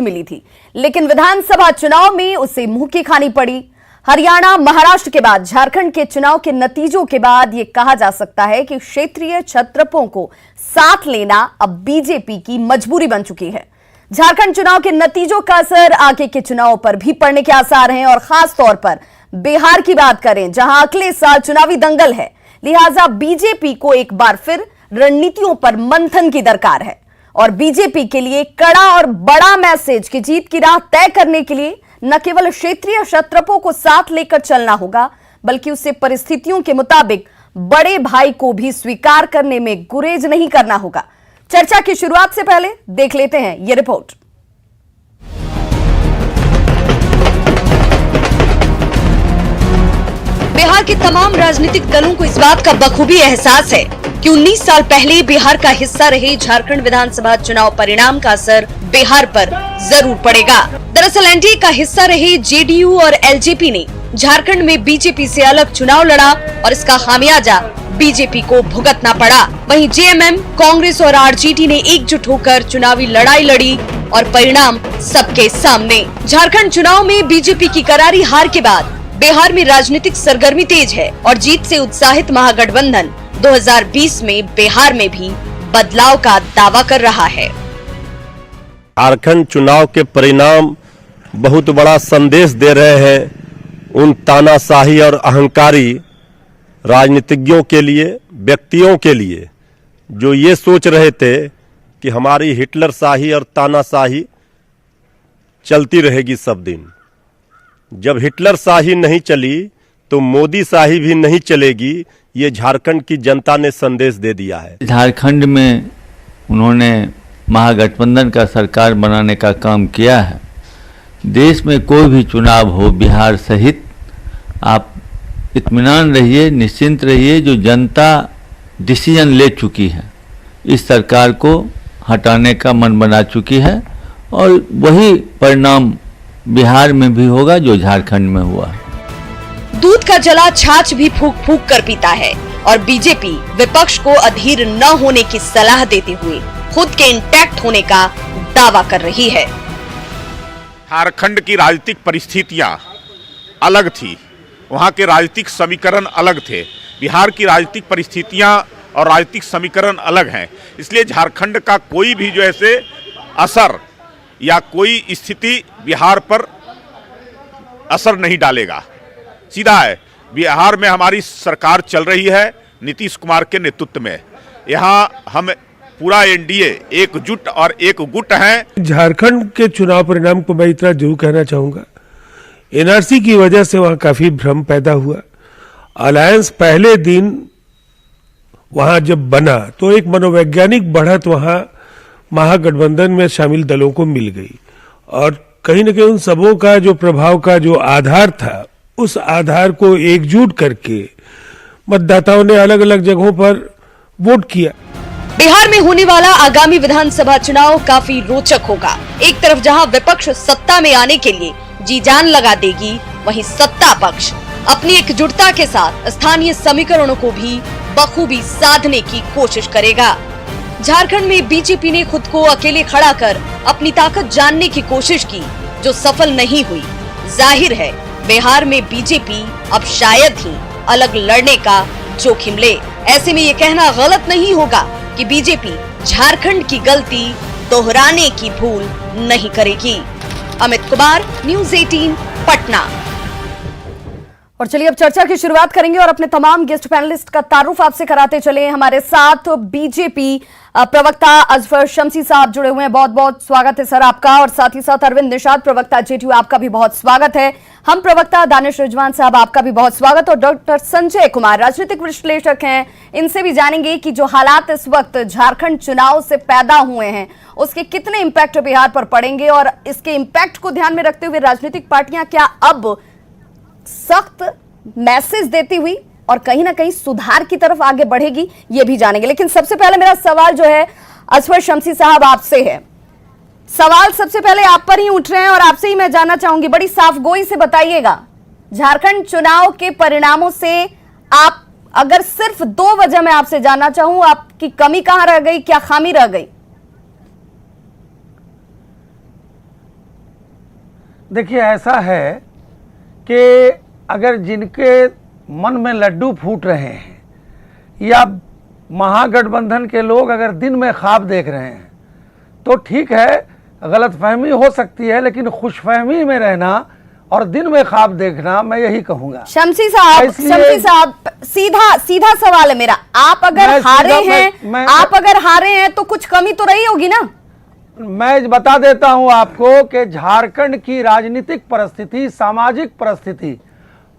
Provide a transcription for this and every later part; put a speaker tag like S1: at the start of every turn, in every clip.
S1: मिली थी, लेकिन विधानसभा चुनाव में उसे मुंह की खानी पड़ी। हरियाणा, महाराष्ट्र के बाद झारखंड के चुनाव के नतीजों के बाद यह कहा जा सकता है कि क्षेत्रीय छत्रपों को साथ लेना अब बीजेपी की मजबूरी बन चुकी है। झारखंड चुनाव के नतीजों का असर आगे के चुनाव पर भी पड़ने के आसार हैं और खास तौर पर बिहार की बात करें, जहां अगले साल चुनावी दंगल है। लिहाजा बीजेपी को एक बार फिर रणनीतियों पर मंथन की दरकार है और बीजेपी के लिए कड़ा और बड़ा मैसेज कि जीत की राह तय करने के लिए न केवल क्षेत्रीय क्षत्रपों को साथ लेकर चलना होगा, बल्कि उसे परिस्थितियों के मुताबिक बड़े भाई को भी स्वीकार करने में गुरेज नहीं करना होगा। चर्चा की शुरुआत से पहले देख लेते हैं यह रिपोर्ट। बिहार के तमाम राजनीतिक दलों को इस बात का बखूबी एहसास है कि 19 साल पहले बिहार का हिस्सा रहे झारखंड विधानसभा चुनाव परिणाम का असर बिहार पर जरूर पड़ेगा। दरअसल एनडीए का हिस्सा रहे जेडीयू और एलजेपी ने झारखंड में बीजेपी से अलग चुनाव लड़ा और इसका खामियाजा बीजेपी को भुगतना पड़ा। वहीं जेएमएम, कांग्रेस और आरजेडी ने एकजुट होकर चुनावी लड़ाई लड़ी और परिणाम सबके सामने। झारखंड चुनाव में बीजेपी की करारी हार के बाद बिहार में राजनीतिक सरगर्मी तेज है और जीत से उत्साहित महागठबंधन 2020 में बिहार में भी बदलाव का दावा कर रहा है।
S2: झारखंड चुनाव के परिणाम बहुत बड़ा संदेश दे रहे हैं उन तानाशाही और अहंकारी राजनीतिज्ञों के लिए, व्यक्तियों के लिए, जो ये सोच रहे थे कि हमारी हिटलर शाही और तानाशाही चलती रहेगी सब दिन। जब हिटलर शाही नहीं चली तो मोदी शाही भी नहीं चलेगी, ये झारखंड की जनता ने संदेश दे दिया है।
S3: झारखंड में उन्होंने महागठबंधन का सरकार बनाने का काम किया है। देश में कोई भी चुनाव हो, बिहार सहित, आप इत्मीनान रहिए, निश्चिंत रहिए, जो जनता डिसीजन ले चुकी है, इस सरकार को हटाने का मन बना चुकी है और वही परिणाम बिहार में भी होगा जो झारखंड में हुआ।
S1: दूध का जला छाछ भी फूंक फूंक कर पीता है और बीजेपी विपक्ष को अधीर न होने की सलाह देते हुए खुद के इंटैक्ट होने का दावा कर रही है।
S4: झारखंड की राजनीतिक परिस्थितियां अलग थी, वहां के राजनीतिक समीकरण अलग थे। बिहार की राजनीतिक परिस्थितियां और राजनीतिक समीकरण अलग हैं, इसलिए झारखंड का कोई भी जो ऐसे असर या कोई स्थिति बिहार पर असर नहीं डालेगा। सीधा है, बिहार में हमारी सरकार चल रही है नीतीश कुमार के नेतृत्व में। यहाँ हम पूरा एनडीए एकजुट और एक गुट हैं।
S5: झारखंड के चुनाव परिणाम को मैं इतना जरूर कहना चाहूंगा, एनआरसी की वजह से वहां काफी भ्रम पैदा हुआ। अलायंस पहले दिन वहां जब बना तो एक मनोवैज्ञानिक बढ़त वहां महागठबंधन में शामिल दलों को मिल गई और कहीं न कहीं उन सबों का जो प्रभाव का जो आधार था, उस आधार को एकजुट करके मतदाताओं ने अलग अलग जगहों पर वोट किया।
S1: बिहार में होने वाला आगामी विधानसभा चुनाव काफी रोचक होगा। एक तरफ जहां विपक्ष सत्ता में आने के लिए जी जान लगा देगी, वहीं सत्ता पक्ष अपनी एकजुटता के साथ स्थानीय समीकरणों को भी बखूबी साधने की कोशिश करेगा। झारखंड में बीजेपी ने खुद को अकेले खड़ा कर अपनी ताकत जानने की कोशिश की, जो सफल नहीं हुई। जाहिर है बिहार में बीजेपी अब शायद ही अलग लड़ने का जोखिम ले। ऐसे में ये कहना गलत नहीं होगा कि बीजेपी झारखंड की गलती दोहराने की भूल नहीं करेगी। अमित कुमार, न्यूज़ 18, पटना। और चलिए अब चर्चा की शुरुआत करेंगे और अपने तमाम गेस्ट पैनलिस्ट का तारुफ आपसे कराते चले। हमारे साथ बीजेपी प्रवक्ता अजफर शम्सी साहब जुड़े हुए हैं, बहुत बहुत स्वागत है सर आपका। और साथ ही साथ अरविंद निषाद, प्रवक्ता जेडीयू, आपका भी बहुत स्वागत है। हम प्रवक्ता दानिश रिजवान साहब, आपका भी बहुत स्वागत। और डॉक्टर संजय कुमार, राजनीतिक विश्लेषक हैं, इनसे भी जानेंगे कि जो हालात इस वक्त झारखंड चुनाव से पैदा हुए हैं उसके कितने इम्पैक्ट बिहार पर पड़ेंगे और इसके इम्पैक्ट को ध्यान में रखते हुए राजनीतिक पार्टियां क्या अब सख्त मैसेज देती हुई और कहीं ना कहीं सुधार की तरफ आगे बढ़ेगी, ये भी जानेंगे। लेकिन सबसे पहले मेरा सवाल जो है अजफर शम्सी साहब आपसे है। सवाल सबसे पहले आप पर ही उठ रहे हैं और आपसे ही मैं जानना चाहूंगी, बड़ी साफगोई से बताइएगा, झारखंड चुनाव के परिणामों से आप, अगर सिर्फ दो वजह मैं आपसे जानना चाहूं, आपकी कमी कहां रह गई, क्या खामी रह गई?
S6: देखिए, ऐसा है कि अगर जिनके मन में लड्डू फूट रहे हैं या महागठबंधन के लोग अगर दिन में ख्वाब देख रहे हैं तो ठीक है, गलतफहमी हो सकती है, लेकिन खुशफहमी में रहना और दिन में ख्वाब देखना, मैं यही कहूंगा।
S1: शमसी साहब, सीधा सवाल है मेरा, आप अगर हारे हैं तो कुछ कमी तो रही होगी ना?
S6: मैं बता देता हूं आपको कि झारखंड की राजनीतिक परिस्थिति, सामाजिक परिस्थिति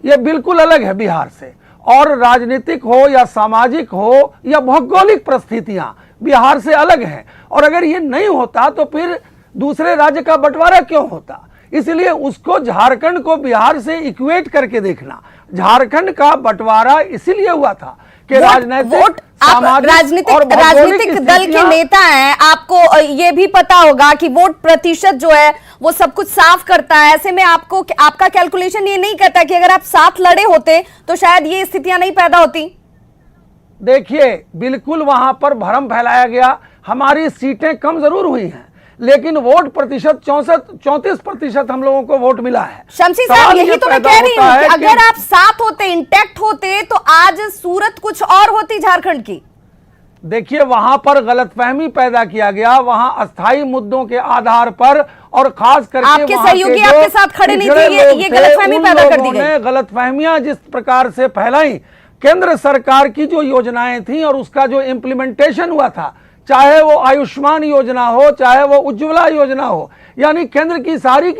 S6: ये बिल्कुल अलग है बिहार से, और राजनीतिक हो या सामाजिक हो या भौगोलिक परिस्थितियां बिहार से अलग हैं। और अगर ये नहीं होता तो फिर दूसरे राज्य का बंटवारा क्यों होता? इसलिए उसको, झारखंड को बिहार से इक्वेट करके देखना। झारखंड का बंटवारा इसीलिए हुआ था कि राजनीतिक
S1: दल के नेता हैं, आपको ये भी पता होगा कि वोट प्रतिशत जो है वो सब कुछ साफ करता है। ऐसे में आपका कैलकुलेशन ये नहीं कहता कि अगर आप साथ लड़े होते तो शायद ये स्थितियां नहीं पैदा होती।
S6: देखिए, बिल्कुल वहां पर भ्रम फैलाया गया। हमारी सीटें कम जरूर हुई हैं, लेकिन वोट प्रतिशत 34% हम लोगों को वोट मिला है।
S1: शमसी साहब, यही तो मैं कह रही हूँ कि अगर आप साथ होते, इंटैक्ट होते, तो आज सूरत कुछ और होती झारखंड की।
S6: देखिए, वहां पर गलतफहमी पैदा किया गया, वहां अस्थायी मुद्दों के आधार पर, और खास करके
S1: आपके सहयोगी आपके साथ खड़े नहीं थे, ये गलतफहमी पैदा कर दी गई।
S6: गलतफहमियां जिस प्रकार से फैलाई, केंद्र सरकार की जो योजनाएं थी और उसका जो इम्प्लीमेंटेशन हुआ था, चाहे वो आयुष्मान योजना हो, चाहे वो उज्ज्वला योजना हो, यानी केंद्र की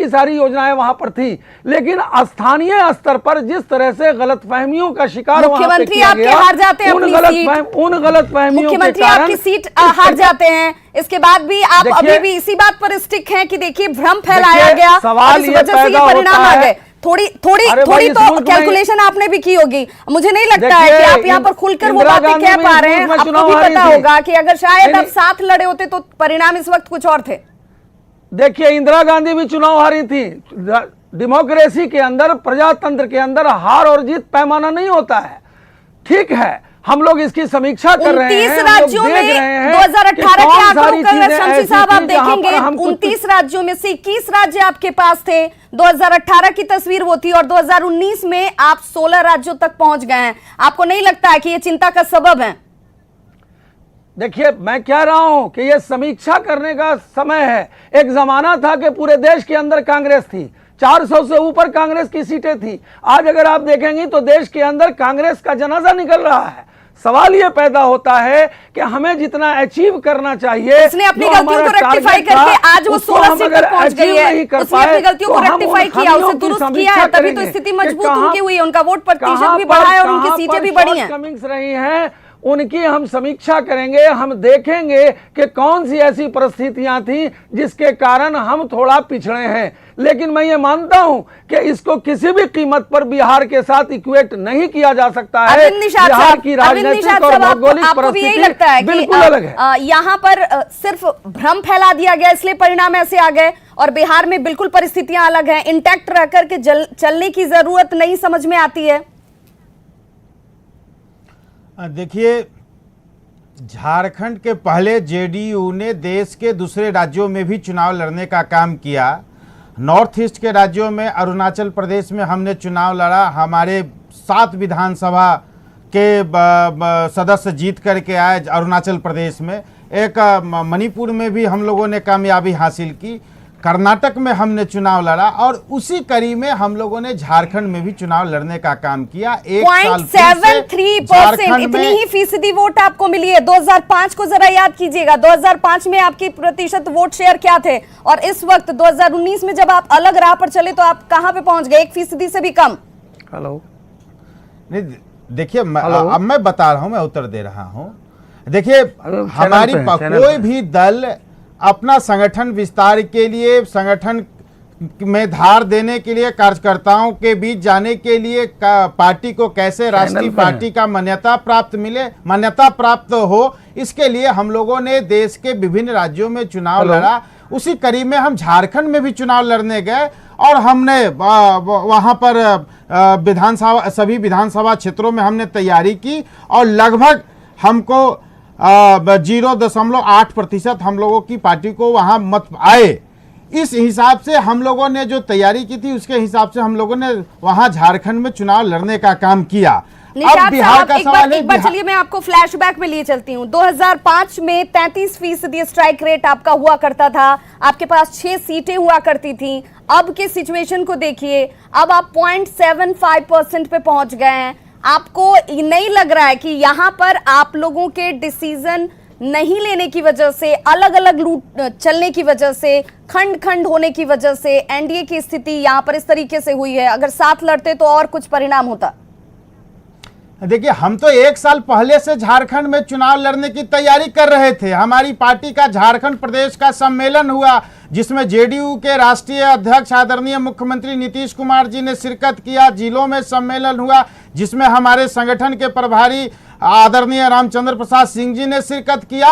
S6: सारी योजनाएं वहां पर थी, लेकिन स्थानीय स्तर पर जिस तरह से गलतफहमियों का शिकार
S1: मुख्यमंत्री आपके हार जाते हैं,
S6: उन गलतफहमियों के कारण
S1: आपकी सीट हार जाते हैं। इसके बाद भी आप अभी भी इसी बात पर स्टिक हैं कि देखिए भ्रम फैलाया गया,
S6: सवाल ये पैदा
S1: परिणाम आ गए। थोड़ी तो कैलकुलेशन आपने भी की होगी। मुझे नहीं लगता है कि आप यहाँ पर खुलकर वो बातें कह पा रहे हैं। आपको भी पता होगा कि अगर शायद आप साथ लड़े होते तो परिणाम इस वक्त कुछ और थे।
S6: देखिए, इंदिरा गांधी भी चुनाव हारी थी। डेमोक्रेसी के अंदर, प्रजातंत्र के अंदर हार और जीत पैमाना नहीं होता है। ठीक है, हम लोग इसकी समीक्षा कर रहे हैं।
S1: 29 राज्यों में 2018 के आंकड़ों का शमसी साहब आप देखेंगे, 29 राज्यों में से 21 राज्य आपके पास थे। 2018 की तस्वीर वो थी और 2019 में आप 16 राज्यों तक पहुंच गए हैं। आपको नहीं लगता है कि ये चिंता का सबब है?
S6: देखिए, मैं कह रहा हूं कि ये समीक्षा करने का समय है। एक जमाना था कि पूरे देश के अंदर कांग्रेस थी, 400 से ऊपर कांग्रेस की सीटें थी। आज अगर आप देखेंगे तो देश के अंदर कांग्रेस का जनाजा निकल रहा है। सवाल ये पैदा होता है कि हमें जितना अचीव करना चाहिए,
S1: उसने अपनी गलतियों को रेक्टिफाई करके आज वो 16 सीट तक पहुंच गई है। उसने अपनी गलतियों को रेक्टिफाई किया, उसे दुरुस्त किया है, तभी तो स्थिति मजबूत उनकी हुई है। उनका वोट प्रतिशत भी बढ़ा है और उनकी सीटें भी बढ़ी हैं।
S6: कमिंग्स रही हैं, उनकी हम समीक्षा करेंगे। हम देखेंगे कि कौन सी ऐसी परिस्थितियां थी जिसके कारण हम थोड़ा पिछड़े हैं। लेकिन मैं ये मानता हूं कि इसको किसी भी कीमत पर बिहार के साथ इक्वेट नहीं किया जा सकता है। बिहार की राजनीतिक और भौगोलिक परिस्थिति बिल्कुल अलग है।
S1: यहाँ पर सिर्फ भ्रम फैला दिया गया, इसलिए परिणाम ऐसे आ गए, और बिहार में बिल्कुल परिस्थितियां अलग हैं। इंटैक्ट रह करके चलने की जरूरत नहीं समझ में आती है।
S7: देखिए, झारखंड के पहले जेडीयू ने देश के दूसरे राज्यों में भी चुनाव लड़ने का काम किया। नॉर्थ ईस्ट के राज्यों में, अरुणाचल प्रदेश में हमने चुनाव लड़ा। हमारे 7 विधानसभा के सदस्य जीत करके आए अरुणाचल प्रदेश में। एक मणिपुर में भी हम लोगों ने कामयाबी हासिल की। कर्नाटक में हमने चुनाव लड़ा और उसी कड़ी में हम लोगों ने झारखंड में भी चुनाव लड़ने का काम किया।
S1: 0.73% इतनी ही फीसदी वोट आपको मिली है। 2005 को जरा याद कीजिएगा, 2005 में आपकी प्रतिशत वोट शेयर क्या थे, और इस वक्त 2019 में जब आप अलग राह पर चले तो आप कहां पे पहुंच गए? 1% से भी कम।
S6: हेलो,
S7: नहीं, देखिए, अब मैं बता रहा हूं, मैं उत्तर दे रहा हूं। देखिए, हमारी कोई भी दल अपना संगठन विस्तार के लिए, संगठन में धार देने के लिए, कार्यकर्ताओं के बीच जाने के लिए, पार्टी को कैसे राष्ट्रीय पार्टी का मान्यता प्राप्त हो, इसके लिए हम लोगों ने देश के विभिन्न राज्यों में चुनाव लड़ा। उसी कड़ी में हम झारखंड में भी चुनाव लड़ने गए और हमने वहां पर सभी विधानसभा क्षेत्रों में हमने तैयारी की और लगभग हमको 0.8% हम लोगों की पार्टी को वहां मत आए। इस हिसाब से हम लोगों ने जो तैयारी की थी उसके हिसाब से हम लोगों ने वहां झारखंड में चुनाव लड़ने का काम किया। अब बिहार का सवाल है,
S1: एक बार चलिए मैं आपको फ्लैशबैक में लिए चलती हूँ। 2005 में 33% स्ट्राइक रेट आपका हुआ करता था, आपके पास 6 सीटें हुआ करती थी। अब के सिचुएशन को देखिए, अब आप 0.75% पे पहुंच गए हैं। आपको नहीं लग रहा है कि यहाँ पर आप लोगों के डिसीजन नहीं लेने की वजह से, अलग अलग रूट चलने की वजह से, खंड खंड होने की वजह से एनडीए की स्थिति यहाँ पर इस तरीके से हुई है? अगर साथ लड़ते तो और कुछ परिणाम होता।
S7: देखिए, हम तो 1 साल पहले से झारखंड में चुनाव लड़ने की तैयारी कर रहे थे। हमारी पार्टी का झारखंड प्रदेश का सम्मेलन हुआ जिसमें जेडीयू के राष्ट्रीय अध्यक्ष आदरणीय मुख्यमंत्री नीतीश कुमार जी ने शिरकत किया। जिलों में सम्मेलन हुआ जिसमें हमारे संगठन के प्रभारी आदरणीय रामचंद्र प्रसाद सिंह जी ने शिरकत किया।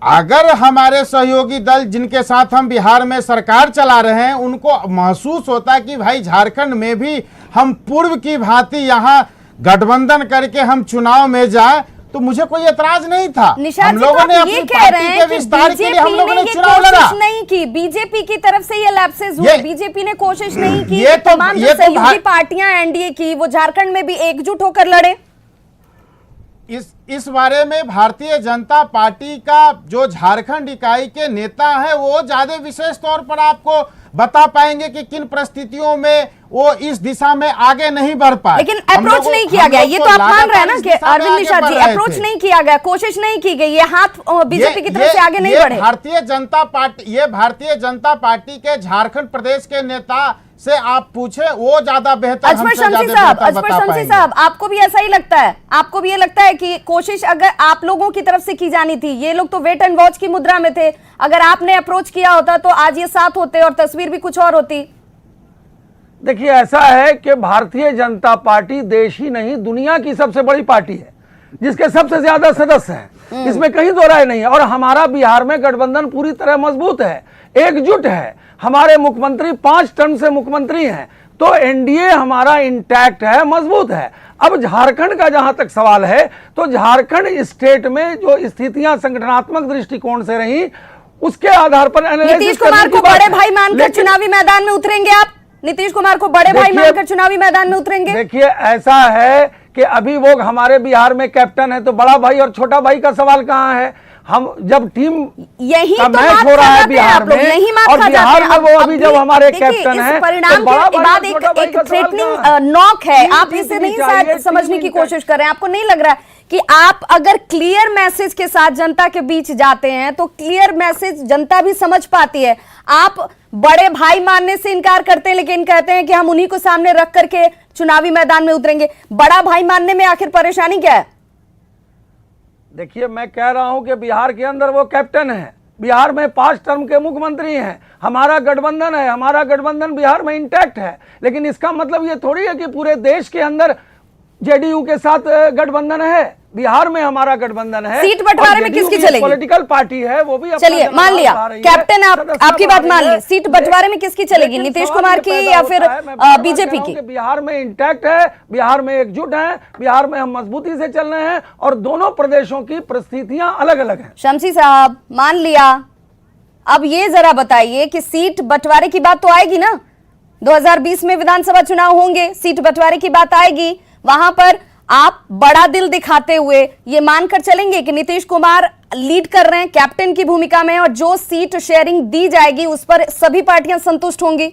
S7: अगर हमारे सहयोगी दल जिनके साथ हम बिहार में सरकार चला रहे हैं उनको महसूस होता कि भाई झारखंड में भी हम पूर्व की भांति यहाँ गठबंधन करके हम चुनाव में जाए, तो मुझे कोई एतराज नहीं था। हम लोगों ने अपनी पार्टी के विस्तार के लिए हम लोगों ने चुनाव लड़ा
S1: नहीं की। बीजेपी की तरफ से ये लैप्सेस हुए, बीजेपी ने कोशिश नहीं की।
S7: ये
S1: तमाम जो सहयोगी पार्टियां एनडीए की वो झारखंड में भी एकजुट होकर लड़े।
S7: इस बारे में भारतीय जनता पार्टी का जो झारखंड इकाई के नेता है वो ज्यादा विशेष तौर पर आपको बता पाएंगे कि किन परिस्थितियों में वो इस दिशा में आगे नहीं बढ़ पाए।
S1: लेकिन अप्रोच नहीं किया गया, ये तो आप मान रहे हैं ना कि अरविंद निषाद जी, अप्रोच नहीं किया गया, कोशिश नहीं की गई, ये हाथ बीजेपी की तरफ से आगे नहीं बढ़े।
S7: भारतीय जनता पार्टी के झारखंड प्रदेश के नेता से आप पूछे, वो ज्यादा बेहतर
S1: अजफर शमसी साहब, आपको भी ऐसा ही लगता है? आपको भी ये लगता है कि कोशिश अगर आप लोगों की तरफ से की जानी थी? ये लोग तो वेट एंड वॉच की मुद्रा में थे, अगर आपने अप्रोच किया होता तो आज ये साथ होते और तस्वीर भी कुछ और होती।
S6: देखिए, ऐसा है कि भारतीय जनता पार्टी देश ही नहीं दुनिया की सबसे बड़ी पार्टी है जिसके सबसे ज्यादा सदस्य हैं, इसमें कहीं दो राय नहीं है। और हमारा बिहार में गठबंधन पूरी तरह मजबूत है, एकजुट है। हमारे मुख्यमंत्री 5 टर्म से मुख्यमंत्री हैं, तो एनडीए हमारा इंटैक्ट है, मजबूत है। अब झारखंड का जहां तक सवाल है, तो झारखंड स्टेट में जो स्थितियां संगठनात्मक दृष्टिकोण से रही उसके आधार पर
S1: नीतीश कुमार को बड़े भाई मानकर चुनावी मैदान में उतरेंगे आप? नीतीश कुमार को बड़े भाई मानकर चुनावी मैदान में उतरेंगे?
S6: देखिए, ऐसा है कि अभी वो हमारे बिहार में कैप्टन है, तो बड़ा भाई और छोटा भाई का सवाल कहाँ है? हम जब टीम
S1: यही
S6: का
S1: तो
S6: मैच हो रहा है बिहार में, और बिहार में वो अभी जब हमारे कैप्टन है,
S1: परिणाम के बाद एक थ्रेटनिंग नॉक है। आप इसे नहीं शायद समझने की कोशिश कर रहे हैं। आपको नहीं लग रहा है कि आप अगर क्लियर मैसेज के साथ जनता के बीच जाते हैं तो क्लियर मैसेज जनता भी समझ पाती है? आप बड़े भाई मानने से इनकार करते हैं लेकिन कहते हैं कि हम उन्हीं को सामने रख करके चुनावी मैदान में उतरेंगे। बड़ा भाई मानने में आखिर परेशानी क्या है?
S6: देखिए, मैं कह रहा हूं कि बिहार के अंदर वो कैप्टन है, बिहार में 5 टर्म के मुख्यमंत्री हैं, हमारा गठबंधन है, हमारा गठबंधन बिहार में इंटैक्ट है। लेकिन इसका मतलब ये थोड़ी है कि पूरे देश के अंदर जेडीयू के साथ गठबंधन है। बिहार में हमारा गठबंधन है।
S1: सीट बंटवारे में किसकी चलेगी?
S6: पॉलिटिकल पार्टी है, वो भी
S1: चलिए मान लिया कैप्टन, आपकी बात मान ली। सीट बंटवारे में किसकी चलेगी? नीतीश कुमार की या फिर बीजेपी की?
S6: बिहार में इंटैक्ट है, बिहार में एकजुट है, बिहार में हम मजबूती से चल रहे हैं और दोनों प्रदेशों की परिस्थितियां अलग अलग हैं।
S1: शमसी साहब, मान लिया, अब ये जरा बताइए कि सीट बंटवारे की बात तो आएगी ना? 2020 में विधानसभा चुनाव होंगे, सीट बंटवारे की बात आएगी, वहां पर आप बड़ा दिल दिखाते हुए ये मानकर चलेंगे कि नीतीश कुमार लीड कर रहे हैं कैप्टन की भूमिका में और जो सीट शेयरिंग दी जाएगी उस पर सभी पार्टियां संतुष्ट होंगी?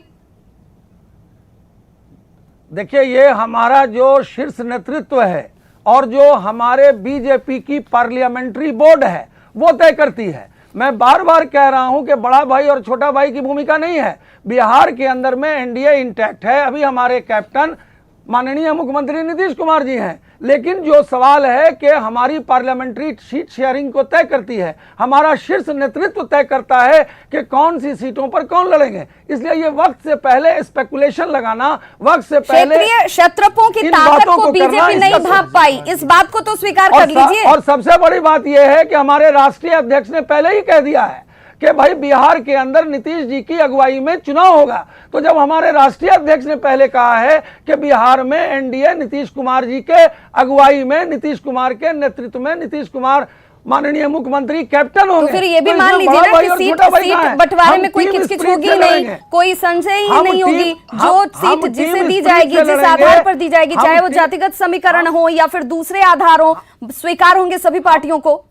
S6: देखिए, ये हमारा जो शीर्ष नेतृत्व है और जो हमारे बीजेपी की पार्लियामेंट्री बोर्ड है वो तय करती है। मैं बार बार कह रहा हूं कि बड़ा भाई और छोटा भाई की भूमिका नहीं है। बिहार के अंदर में एनडीए इंटैक्ट है, अभी हमारे कैप्टन माननीय मुख्यमंत्री नीतीश कुमार जी हैं। लेकिन जो सवाल है कि हमारी पार्लियामेंट्री सीट शेयरिंग को तय करती है, हमारा शीर्ष नेतृत्व तय करता है कि कौन सी सीटों पर कौन लड़ेंगे। इसलिए ये वक्त से पहले स्पेकुलेशन लगाना, वक्त से पहले
S1: क्षेत्रीय शत्रपों की ताकत को बीजेपी नहीं भांप पाई, इस बात को तो स्वीकार कर लीजिए।
S6: और सबसे बड़ी बात यह है कि हमारे राष्ट्रीय अध्यक्ष ने पहले ही कह दिया है कि भाई बिहार के अंदर नीतीश जी की अगुवाई में चुनाव होगा। तो जब हमारे राष्ट्रीय अध्यक्ष ने पहले कहा है कि बिहार में एनडीए नीतीश कुमार जी के अगुवाई में, नीतीश कुमार के नेतृत्व में, नीतीश कुमार माननीय मुख्यमंत्री कैप्टन होंगे।
S1: तो फिर ये भी मान
S6: इसमें
S1: लीजिए
S6: बड़ा
S1: ना
S6: भाई
S1: कि
S6: और
S1: सीट
S6: छोटा भाई कहाँ है?
S1: बंटवारे
S6: हम
S1: में कोई
S6: टीम
S1: किचकिच
S6: स्पिरिट
S1: होगी
S6: से
S1: नहीं,
S6: लड़ेंगे।
S1: कोई संशय ही
S6: हम
S1: नहीं
S6: टीम-
S1: होगी।
S6: हम-
S1: जो
S6: हम
S1: सीट जिसे
S6: टीम
S1: दी
S6: स्पिरिट
S1: जाएगी,
S6: से
S1: जिस
S6: लड़ेंगे।
S1: आधार पर दी जाएगी,
S6: हम
S1: चाहे वो
S6: टीम-
S1: जातिगत समीकरण हो या फिर दूसरे आधारों, स्वीकार होंगे सभी पार्टियों को।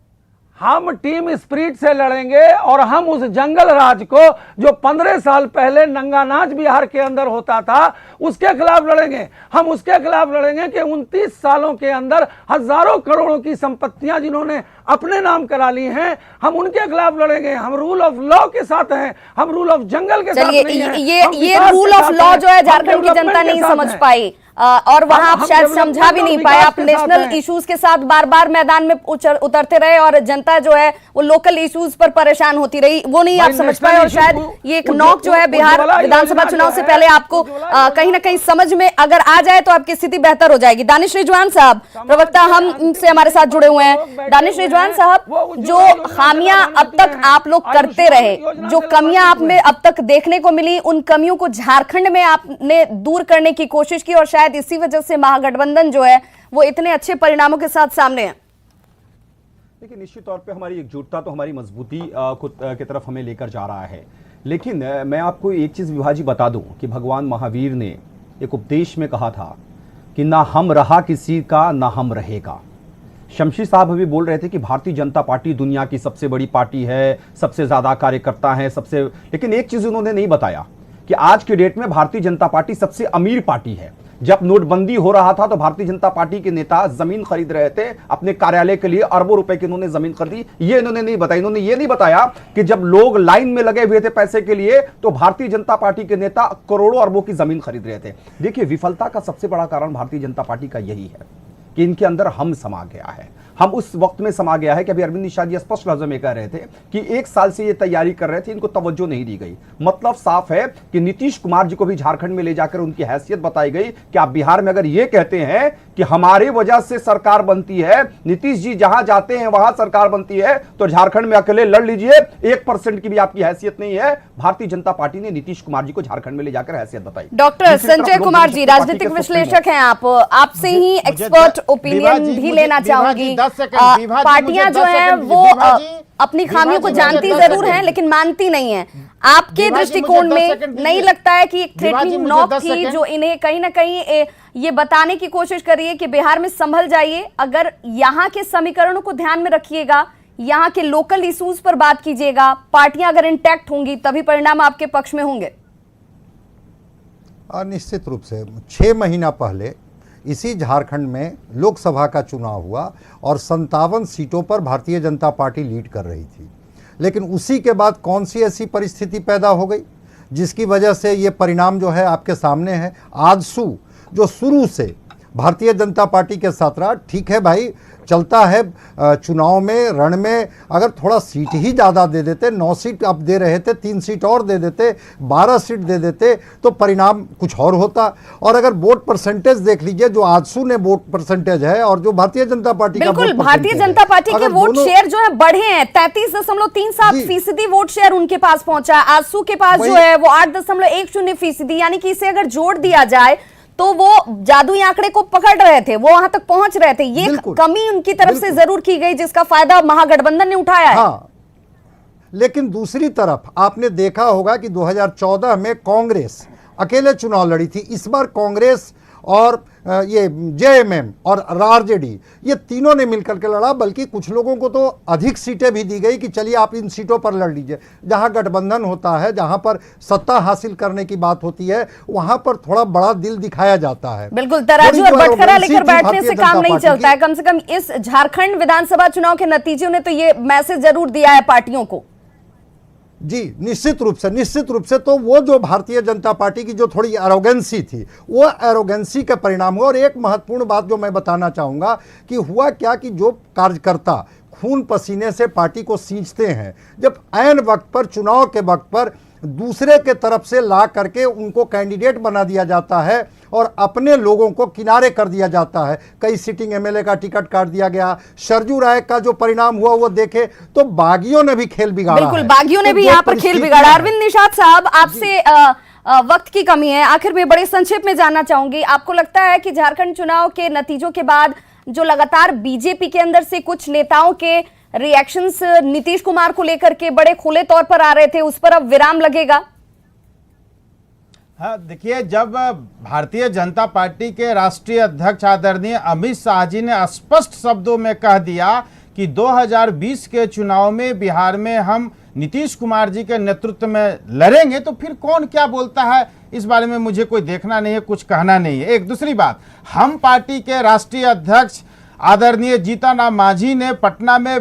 S6: हम टीम स्पिरिट से लड़ेंगे और हम उस जंगल राज को जो 15 साल पहले नंगा नाच बिहार के अंदर होता था उसके खिलाफ लड़ेंगे। हम उसके खिलाफ लड़ेंगे कि 29 सालों के अंदर हजारों करोड़ों की संपत्तियां जिन्होंने अपने नाम करा ली हैं, हम उनके खिलाफ लड़ेंगे। हम रूल ऑफ लॉ के साथ हैं, हम रूल ऑफ जंगल के साथ नहीं हैं। हम
S1: ये
S6: विकास
S1: रूल
S6: के
S1: ऑफ
S6: साथ
S1: लॉ
S6: हैं,
S1: जो है
S6: हम
S1: झारखंड की जनता
S6: डेवलपमेंट
S1: नहीं
S6: के साथ
S1: समझ
S6: हैं।
S1: पाई, और वहां आप
S6: हम
S1: शायद
S6: डेवलपमेंट
S1: समझा भी
S6: और
S1: नहीं पाए।
S6: विकास
S1: आप
S6: के साथ
S1: नेशनल
S6: हैं।
S1: इश्यूज के साथ बार बार मैदान में उतरते रहे और जनता जो है वो लोकल इश्यूज पर परेशान होती रही, वो नहीं आप समझ पाए। और शायद ये एक नॉक जो है बिहार विधानसभा चुनाव से पहले आपको कहीं ना कहीं समझ में अगर आ जाए तो आपकी स्थिति बेहतर हो जाएगी। दानिश रिजवान साहब, प्रवक्ता हमसे हमारे साथ जुड़े हुए हैं। दानिश रिजवान साहब, जो खामियां अब तक आप लोग करते रहे, जो कमियां आप में अब तक देखने को मिली, उन कमियों को झारखंड में आपने दूर करने की कोशिश की और शायद इसी वजह से महागठबंधन जो है वो इतने अच्छे परिणामों के साथ सामने है।
S8: देखिए, निश्चित तौर पे हमारी एकजुटता तो हमारी मजबूती की तरफ हमें लेकर जा रहा है। लेकिन मैं आपको एक चीज विभाजी बता दूं कि भगवान महावीर ने एक उपदेश में कहा था कि ना हम रहा किसी का ना हम रहेगा। शमशी साहब अभी बोल रहे थे कि भारतीय जनता पार्टी दुनिया की सबसे बड़ी पार्टी है, सबसे ज्यादा कार्यकर्ता हैं, लेकिन एक चीज उन्होंने नहीं बताया कि आज के डेट में भारतीय जनता पार्टी सबसे अमीर पार्टी है। जब नोटबंदी हो रहा था तो भारतीय जनता पार्टी के नेता जमीन खरीद रहे थे अपने कार्यालय के लिए, अरबों रुपए की इन्होंने जमीन खरीदी। ये इन्होंने नहीं बताया। इन्होंने ये नहीं बताया कि जब लोग लाइन में लगे हुए थे पैसे के लिए तो भारतीय जनता पार्टी के नेता करोड़ों अरबों की जमीन खरीद रहे थे। देखिए, विफलता का सबसे बड़ा कारण भारतीय जनता पार्टी का यही है कि इनके अंदर हम समा गया है। हम उस वक्त में समा गया है कि अभी अरविंद निषाद जी स्पष्ट लफ्जों में कह रहे थे कि 1 साल से ये तैयारी कर रहे थे, इनको तवज्जो नहीं दी गई। मतलब साफ है कि नीतीश कुमार जी को भी झारखंड में ले जाकर उनकी हैसियत बताई गई कि आप बिहार में अगर ये कहते हैं कि हमारी वजह से सरकार बनती है, नीतीश जी जहां जाते हैं वहां सरकार बनती है, तो झारखंड में अकेले लड़ लीजिए, 1% की भी आपकी हैसियत नहीं है। भारतीय जनता पार्टी ने नीतीश कुमार जी को झारखंड में ले जाकर हैसियत बताई।
S1: डॉक्टर संजय कुमार जी, राजनीतिक विश्लेषक हैं आप, आपसे ही एक्सपर्ट ओपिनियन भी लेना चाहूंगी। पार्टियां जो है वो अपनी खामियों को जानती जरूर हैं लेकिन मानती नहीं है। आपके दृष्टिकोण में नहीं लगता है कि एक थ्रेटनिंग नॉक थी जो इन्हें कहीं ना कहीं ये बताने की कोशिश कर रही है कि बिहार में संभल जाइए, अगर यहाँ के समीकरणों को ध्यान में रखिएगा, यहाँ के लोकल इश्यूज पर बात कीजिएगा, पार्टियां अगर इंटैक्ट होंगी तभी परिणाम आपके पक्ष में होंगे?
S9: निश्चित रूप से 6 महीना पहले इसी झारखंड में लोकसभा का चुनाव हुआ और 57 सीटों पर भारतीय जनता पार्टी लीड कर रही थी। लेकिन उसी के बाद कौन सी ऐसी परिस्थिति पैदा हो गई जिसकी वजह से ये परिणाम जो है आपके सामने है। आजसू जो शुरू से भारतीय जनता पार्टी के साथ रहा, ठीक है भाई, चलता है चुनाव में, रण में अगर थोड़ा सीट ही ज़्यादा दे देते, 9 सीट अब दे रहे थे, 3 सीट और दे देते, 12 सीट दे देते तो परिणाम कुछ और होता। और अगर वोट परसेंटेज देख लीजिए, जो आजसू ने वोट परसेंटेज है और जो भारतीय जनता पार्टी का
S1: बिल्कुल, भारतीय जनता पार्टी के वोट शेयर जो है बढ़े हैं, 33.37% वोट शेयर उनके पास पहुंचा है। आजसू के पास जो है वो 8.10%, यानी कि इसे अगर जोड़ दिया जाए तो वो जादुई आंकड़े को पकड़ रहे थे, वो वहां तक पहुंच रहे थे। ये कमी उनकी तरफ से जरूर की गई जिसका फायदा महागठबंधन ने उठाया है।
S9: हाँ, लेकिन दूसरी तरफ आपने देखा होगा कि 2014 में कांग्रेस अकेले चुनाव लड़ी थी। इस बार कांग्रेस और ये जेएमएम और आरजेडी ये तीनों ने मिलकर के लड़ा, बल्कि कुछ लोगों को तो अधिक सीटें भी दी गई कि चलिए आप इन सीटों पर लड़ लीजिए। जहां गठबंधन होता है, जहां पर सत्ता हासिल करने की बात होती है, वहां पर थोड़ा बड़ा दिल दिखाया जाता है।
S1: बिल्कुल, तराजू और बटखरा लेकर बैठने से काम नहीं चलता है। कम से कम इस झारखंड विधानसभा चुनाव के नतीजों ने तो ये मैसेज जरूर दिया है पार्टियों को।
S9: जी, निश्चित रूप से तो वो जो भारतीय जनता पार्टी की जो थोड़ी एरोगेंसी थी, वो एरोगेंसी के परिणाम हुआ। और एक महत्वपूर्ण बात जो मैं बताना चाहूँगा कि हुआ क्या कि जो कार्यकर्ता खून पसीने से पार्टी को सींचते हैं, जब ऐन वक्त पर, चुनाव के वक्त पर दूसरे के तरफ से ला करके उनको कैंडिडेट बना दिया जाता है और अपने लोगों को किनारे कर दिया जाता है। कई सिटिंग एमएलए का टिकट काट दिया गया। सरजू राय का जो परिणाम हुआ वो देखे तो बागियों ने भी खेल बिगाड़ा।
S1: बिल्कुल, बागियों ने भी यहाँ पर खेल बिगाड़ा। अरविंद निषाद साहब, आपसे वक्त की कमी है, आखिर में बड़े संक्षेप में जानना चाहूंगी, आपको लगता है कि झारखंड चुनाव के नतीजों के बाद जो लगातार बीजेपी के अंदर से कुछ नेताओं के रिएक्शंस नीतीश कुमार को लेकर के बड़े खुले तौर पर आ रहे थे, उस पर अब विराम लगेगा?
S7: हाँ, देखिए, जब भारतीय जनता पार्टी के राष्ट्रीय अध्यक्ष आदरणीय अमित शाह जी ने स्पष्ट शब्दों में कह दिया कि 2020 के चुनाव में बिहार में हम नीतीश कुमार जी के नेतृत्व में लड़ेंगे, तो फिर कौन क्या बोलता है इस बारे में मुझे कोई देखना नहीं है, कुछ कहना नहीं है। एक दूसरी बात, हम पार्टी के राष्ट्रीय अध्यक्ष आदरणीय जीतन राम मांझी ने पटना में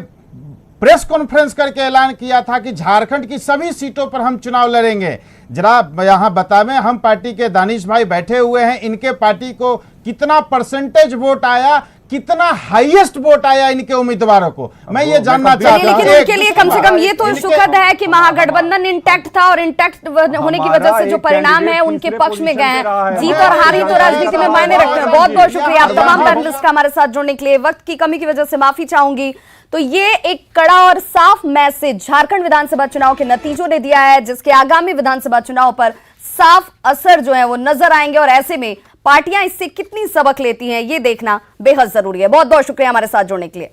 S7: प्रेस कॉन्फ्रेंस करके ऐलान किया था कि झारखंड की सभी सीटों पर हम चुनाव लड़ेंगे। जरा यहाँ बतावें, हम पार्टी के दानिश भाई बैठे हुए हैं, इनके पार्टी को कितना परसेंटेज वोट आया, कितना हाईएस्ट वोट आया इनके उम्मीदवारों को, मैं ये जानना चाहता हूं।
S1: लेकिन उनके लिए कम से कम ये तो सुखद है कि महागठबंधन इंटैक्ट था और इंटैक्ट होने की वजह से जो परिणाम है उनके पक्ष में गए हैं। जीत और हार ही तो राजनीति में मायने रखते हैं। बहुत बहुत शुक्रिया आप तमाम पैनलिस्ट का हमारे साथ जुड़ने के लिए। वक्त की कमी की वजह से माफी चाहूंगी। तो ये एक कड़ा और साफ मैसेज झारखंड विधानसभा चुनाव के नतीजों ने दिया है, जिसके आगामी विधानसभा चुनाव पर साफ असर जो है वो नजर आएंगे और ऐसे में पार्टियां इससे कितनी सबक लेती हैं ये देखना बेहद जरूरी है। बहुत बहुत शुक्रिया हमारे साथ जुड़ने के लिए।